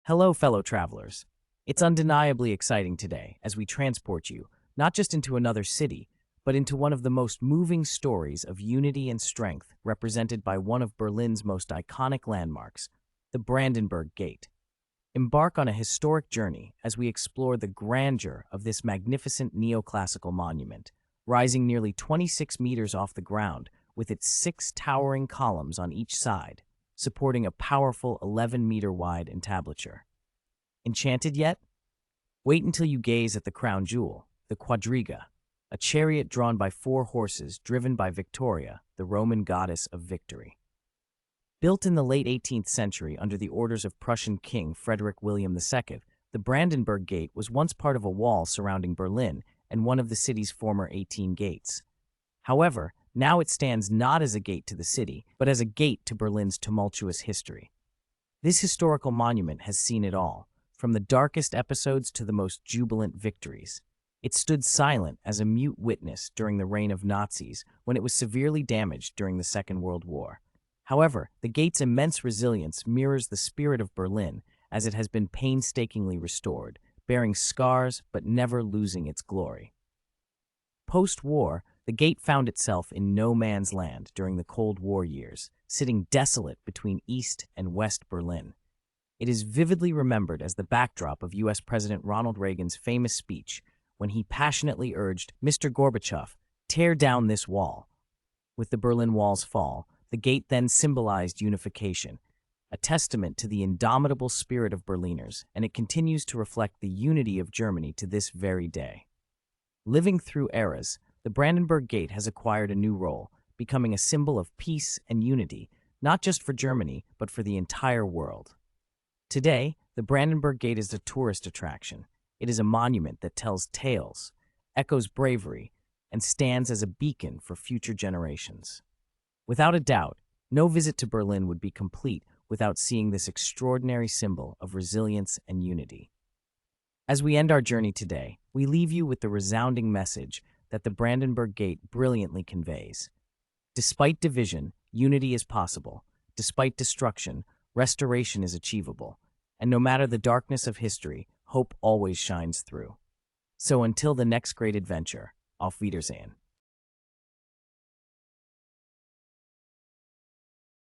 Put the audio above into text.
Hello, fellow travelers. It's undeniably exciting today as we transport you not just into another city, but into one of the most moving stories of unity and strength represented by one of Berlin's most iconic landmarks, the Brandenburg Gate. Embark on a historic journey as we explore the grandeur of this magnificent neoclassical monument, rising nearly 26 meters off the ground with its 6 towering columns on each side, supporting a powerful 11-meter-wide entablature. Enchanted yet? Wait until you gaze at the crown jewel, the quadriga, a chariot drawn by 4 horses driven by Victoria, the Roman goddess of victory. Built in the late 18th century under the orders of Prussian King Frederick William II, the Brandenburg Gate was once part of a wall surrounding Berlin and one of the city's former 18 gates. However, now it stands not as a gate to the city, but as a gate to Berlin's tumultuous history. This historical monument has seen it all, from the darkest episodes to the most jubilant victories. It stood silent as a mute witness during the reign of Nazis when it was severely damaged during the Second World War. However, the gate's immense resilience mirrors the spirit of Berlin as it has been painstakingly restored, bearing scars but never losing its glory. Post-war, the gate found itself in no man's land during the Cold War years, sitting desolate between East and West Berlin. It is vividly remembered as the backdrop of U.S. President Ronald Reagan's famous speech when he passionately urged Mr. Gorbachev, tear down this wall. With the Berlin Wall's fall, the gate then symbolized unification, a testament to the indomitable spirit of Berliners, and it continues to reflect the unity of Germany to this very day. Living through eras, the Brandenburg Gate has acquired a new role, becoming a symbol of peace and unity, not just for Germany, but for the entire world. Today, the Brandenburg Gate is a tourist attraction. It is a monument that tells tales, echoes bravery, and stands as a beacon for future generations. Without a doubt, no visit to Berlin would be complete without seeing this extraordinary symbol of resilience and unity. As we end our journey today, we leave you with the resounding message that the Brandenburg Gate brilliantly conveys. Despite division, unity is possible. Despite destruction, restoration is achievable. And no matter the darkness of history, hope always shines through. So until the next great adventure, auf Wiedersehen.